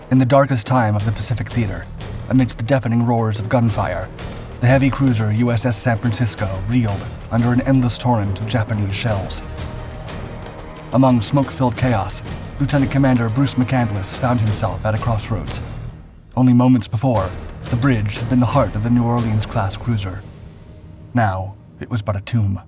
In the darkest time of the Pacific Theater, amidst the deafening roars of gunfire, the heavy cruiser USS San Francisco reeled under an endless torrent of Japanese shells. Among smoke-filled chaos, Lieutenant Commander Bruce McCandless found himself at a crossroads. Only moments before, the bridge had been the heart of the New Orleans-class cruiser. Now, it was but a tomb.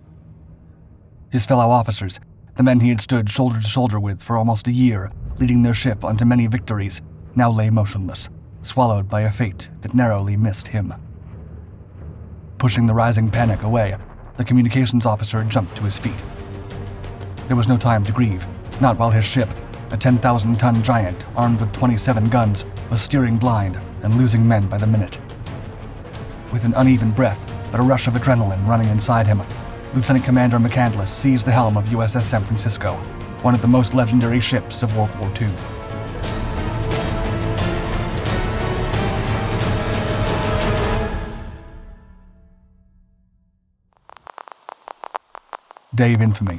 His fellow officers, the men he had stood shoulder to shoulder with for almost a year, leading their ship onto many victories, now lay motionless, swallowed by a fate that narrowly missed him. Pushing the rising panic away, the communications officer jumped to his feet. There was no time to grieve, not while his ship, a 10,000-ton giant armed with 27 guns, was steering blind and losing men by the minute. With an uneven breath but a rush of adrenaline running inside him, Lieutenant Commander McCandless seized the helm of USS San Francisco, one of the most legendary ships of World War II. Day of Infamy.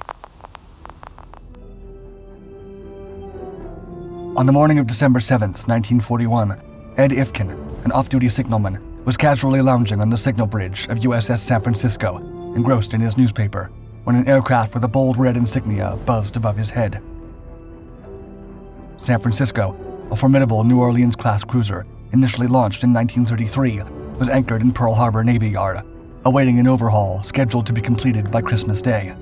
On the morning of December 7th, 1941, Ed Ifkin, an off-duty signalman, was casually lounging on the signal bridge of USS San Francisco, engrossed in his newspaper, when an aircraft with a bold red insignia buzzed above his head. San Francisco, a formidable New Orleans-class cruiser, initially launched in 1933, was anchored in Pearl Harbor Navy Yard, awaiting an overhaul scheduled to be completed by Christmas Day.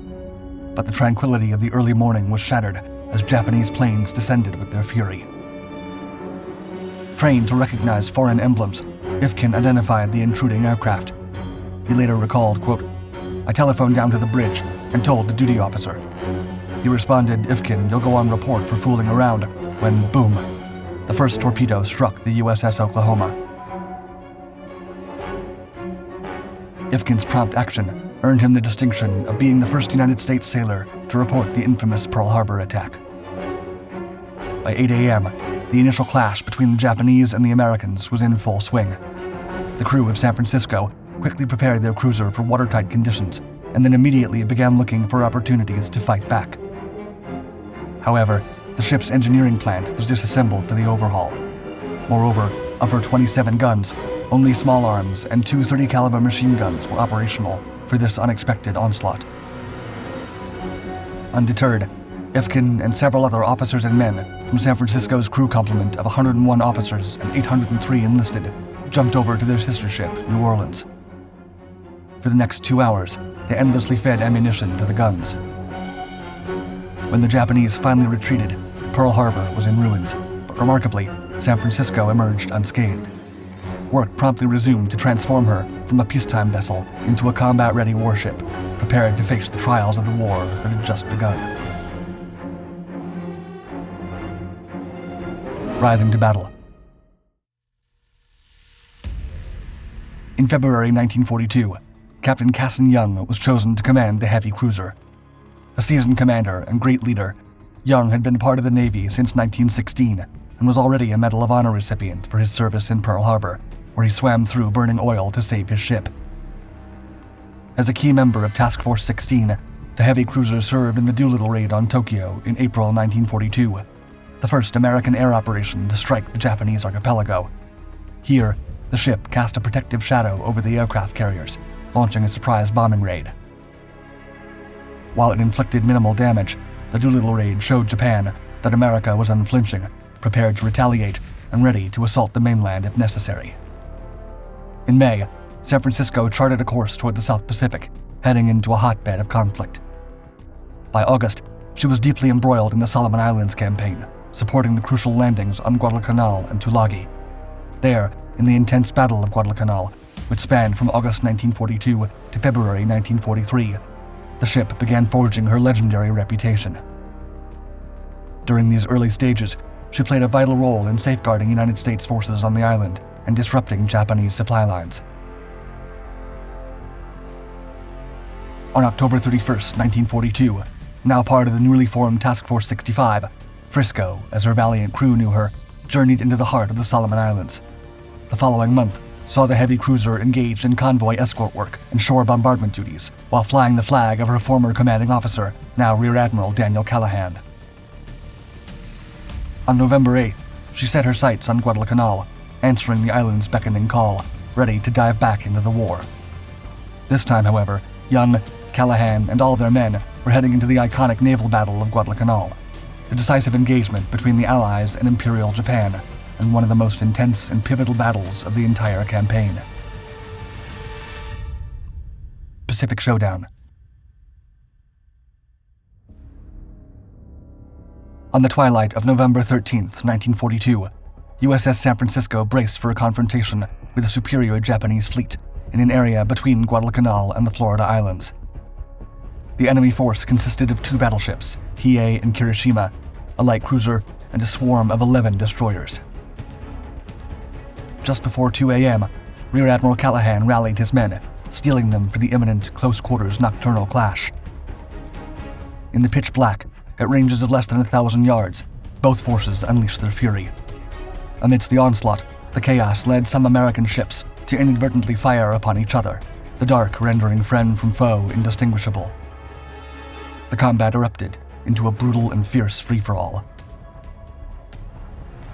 But the tranquility of the early morning was shattered as Japanese planes descended with their fury. Trained to recognize foreign emblems, Ifkin identified the intruding aircraft. He later recalled, quote, "I telephoned down to the bridge and told the duty officer. He responded, 'Ifkin, you'll go on report for fooling around,' when, boom, the first torpedo struck the USS Oklahoma." Ifkin's prompt action earned him the distinction of being the first United States sailor to report the infamous Pearl Harbor attack. By 8 a.m., the initial clash between the Japanese and the Americans was in full swing. The crew of San Francisco quickly prepared their cruiser for watertight conditions and then immediately began looking for opportunities to fight back. However, the ship's engineering plant was disassembled for the overhaul. Moreover, of her 27 guns, only small arms and 2 .30-caliber machine guns were operational for this unexpected onslaught. Undeterred, Ifkin and several other officers and men from San Francisco's crew complement of 101 officers and 803 enlisted jumped over to their sister ship, New Orleans. For the next 2 hours, they endlessly fed ammunition to the guns. When the Japanese finally retreated, Pearl Harbor was in ruins, but remarkably, San Francisco emerged unscathed. Work promptly resumed to transform her from a peacetime vessel into a combat-ready warship, prepared to face the trials of the war that had just begun. Rising to battle. In February 1942, Captain Casson Young was chosen to command the heavy cruiser. A seasoned commander and great leader, Young had been part of the Navy since 1916 and was already a Medal of Honor recipient for his service in Pearl Harbor, where he swam through burning oil to save his ship. As a key member of Task Force 16, the heavy cruiser served in the Doolittle raid on Tokyo in April 1942, the first American air operation to strike the Japanese archipelago. Here, the ship cast a protective shadow over the aircraft carriers, launching a surprise bombing raid. While it inflicted minimal damage, the Doolittle raid showed Japan that America was unflinching, prepared to retaliate, and ready to assault the mainland if necessary. In May, San Francisco charted a course toward the South Pacific, heading into a hotbed of conflict. By August, she was deeply embroiled in the Solomon Islands campaign, supporting the crucial landings on Guadalcanal and Tulagi. There, in the intense Battle of Guadalcanal, which spanned from August 1942 to February 1943, the ship began forging her legendary reputation. During these early stages, she played a vital role in safeguarding United States forces on the island and disrupting Japanese supply lines. On October 31st, 1942, now part of the newly formed Task Force 65, Frisco, as her valiant crew knew her, journeyed into the heart of the Solomon Islands. The following month saw the heavy cruiser engaged in convoy escort work and shore bombardment duties, while flying the flag of her former commanding officer, now Rear Admiral Daniel Callahan. On November 8th, she set her sights on Guadalcanal, answering the island's beckoning call, ready to dive back into the war. This time, however, Young, Callahan, and all their men were heading into the iconic naval battle of Guadalcanal, the decisive engagement between the Allies and Imperial Japan, and one of the most intense and pivotal battles of the entire campaign. Pacific Showdown. On the twilight of November 13th, 1942, USS San Francisco braced for a confrontation with a superior Japanese fleet in an area between Guadalcanal and the Florida Islands. The enemy force consisted of 2 battleships, Hiei and Kirishima, a light cruiser, and a swarm of 11 destroyers. Just before 2 a.m., Rear Admiral Callahan rallied his men, steeling them for the imminent close-quarters nocturnal clash. In the pitch black, at ranges of less than 1,000 yards, both forces unleashed their fury. Amidst the onslaught, the chaos led some American ships to inadvertently fire upon each other, the dark rendering friend from foe indistinguishable. The combat erupted into a brutal and fierce free-for-all.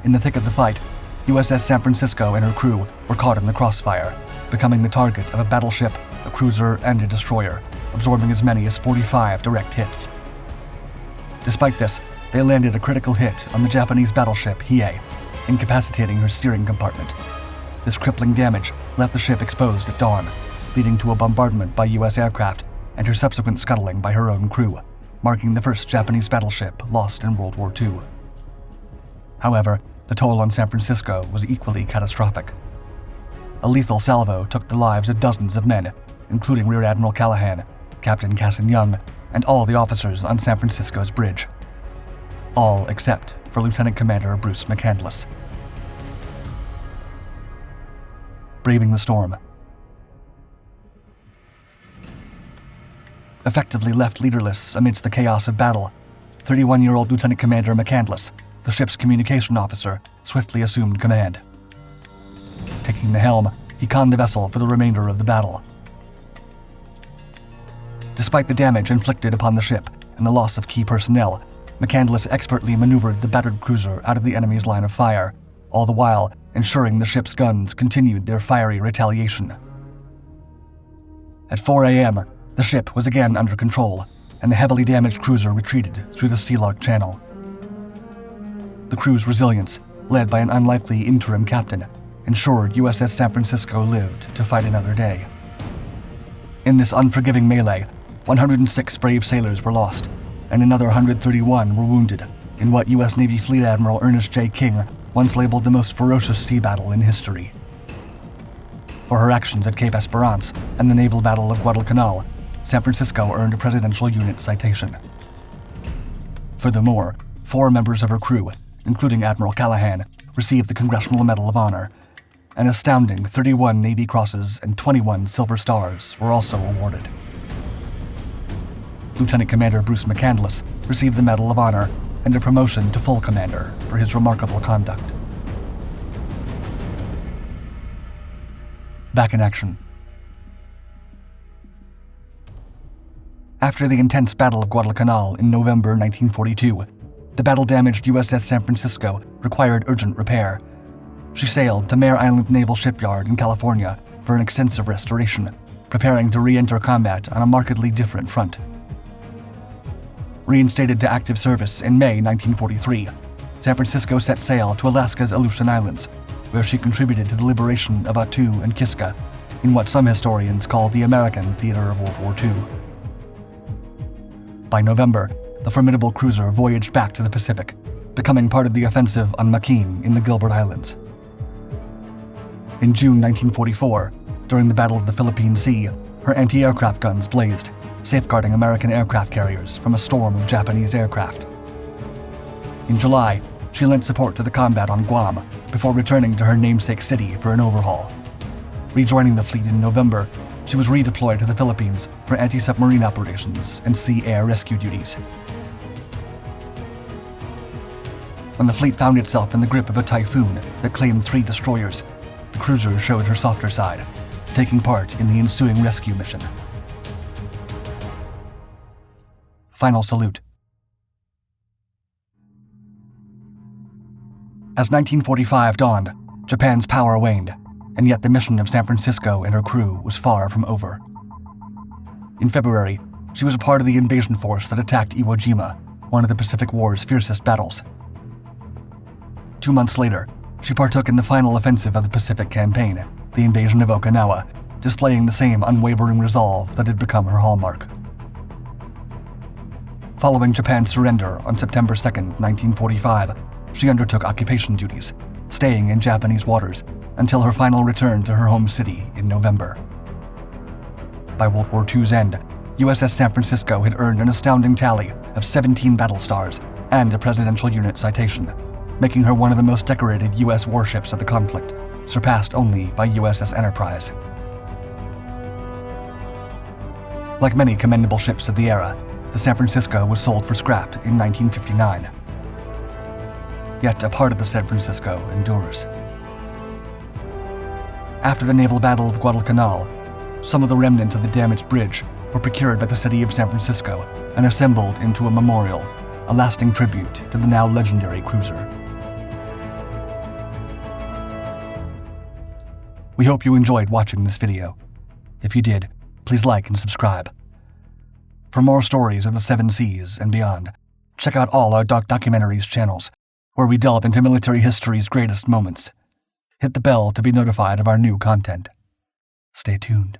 In the thick of the fight, USS San Francisco and her crew were caught in the crossfire, becoming the target of a battleship, a cruiser, and a destroyer, absorbing as many as 45 direct hits. Despite this, they landed a critical hit on the Japanese battleship Hiei, incapacitating her steering compartment. This crippling damage left the ship exposed at dawn, leading to a bombardment by U.S. aircraft and her subsequent scuttling by her own crew, marking the first Japanese battleship lost in World War II. However, the toll on San Francisco was equally catastrophic. A lethal salvo took the lives of dozens of men, including Rear Admiral Callahan, Captain Casson Young, and all the officers on San Francisco's bridge. All except for Lieutenant Commander Bruce McCandless. Braving the storm. Effectively left leaderless amidst the chaos of battle, 31-year-old Lieutenant Commander McCandless, the ship's communication officer, swiftly assumed command. Taking the helm, he conned the vessel for the remainder of the battle. Despite the damage inflicted upon the ship and the loss of key personnel, McCandless expertly maneuvered the battered cruiser out of the enemy's line of fire, all the while ensuring the ship's guns continued their fiery retaliation. At 4 a.m., the ship was again under control, and the heavily damaged cruiser retreated through the Sealark Channel. The crew's resilience, led by an unlikely interim captain, ensured USS San Francisco lived to fight another day. In this unforgiving melee, 106 brave sailors were lost, and another 131 were wounded in what U.S. Navy Fleet Admiral Ernest J. King once labeled the most ferocious sea battle in history. For her actions at Cape Esperance and the naval battle of Guadalcanal, San Francisco earned a Presidential Unit Citation. Furthermore, 4 members of her crew, including Admiral Callahan, received the Congressional Medal of Honor. An astounding 31 Navy Crosses and 21 Silver Stars were also awarded. Lieutenant Commander Bruce McCandless received the Medal of Honor and a promotion to full commander for his remarkable conduct. Back in action. After the intense Battle of Guadalcanal in November 1942, the battle-damaged USS San Francisco required urgent repair. She sailed to Mare Island Naval Shipyard in California for an extensive restoration, preparing to re-enter combat on a markedly different front. Reinstated to active service in May 1943, San Francisco set sail to Alaska's Aleutian Islands, where she contributed to the liberation of Attu and Kiska, in what some historians call the American theater of World War II. By November, the formidable cruiser voyaged back to the Pacific, becoming part of the offensive on Makin in the Gilbert Islands. In June 1944, during the Battle of the Philippine Sea, her anti-aircraft guns blazed, safeguarding American aircraft carriers from a storm of Japanese aircraft. In July, she lent support to the combat on Guam before returning to her namesake city for an overhaul. Rejoining the fleet in November, she was redeployed to the Philippines for anti-submarine operations and sea-air rescue duties. When the fleet found itself in the grip of a typhoon that claimed 3 destroyers, the cruiser showed her softer side, taking part in the ensuing rescue mission. Final salute. As 1945 dawned, Japan's power waned, and yet the mission of San Francisco and her crew was far from over. In February, she was a part of the invasion force that attacked Iwo Jima, one of the Pacific War's fiercest battles. 2 months later, she partook in the final offensive of the Pacific Campaign, the invasion of Okinawa, displaying the same unwavering resolve that had become her hallmark. Following Japan's surrender on September 2, 1945, she undertook occupation duties, staying in Japanese waters until her final return to her home city in November. By World War II's end, USS San Francisco had earned an astounding tally of 17 battle stars and a Presidential Unit citation, making her one of the most decorated U.S. warships of the conflict, surpassed only by USS Enterprise. Like many commendable ships of the era, the San Francisco was sold for scrap in 1959. Yet a part of the San Francisco endures. After the naval battle of Guadalcanal, some of the remnants of the damaged bridge were procured by the city of San Francisco and assembled into a memorial, a lasting tribute to the now legendary cruiser. We hope you enjoyed watching this video. If you did, please like and subscribe. For more stories of the Seven Seas and beyond, check out all our Dark Documentaries channels, where we delve into military history's greatest moments. Hit the bell to be notified of our new content. Stay tuned.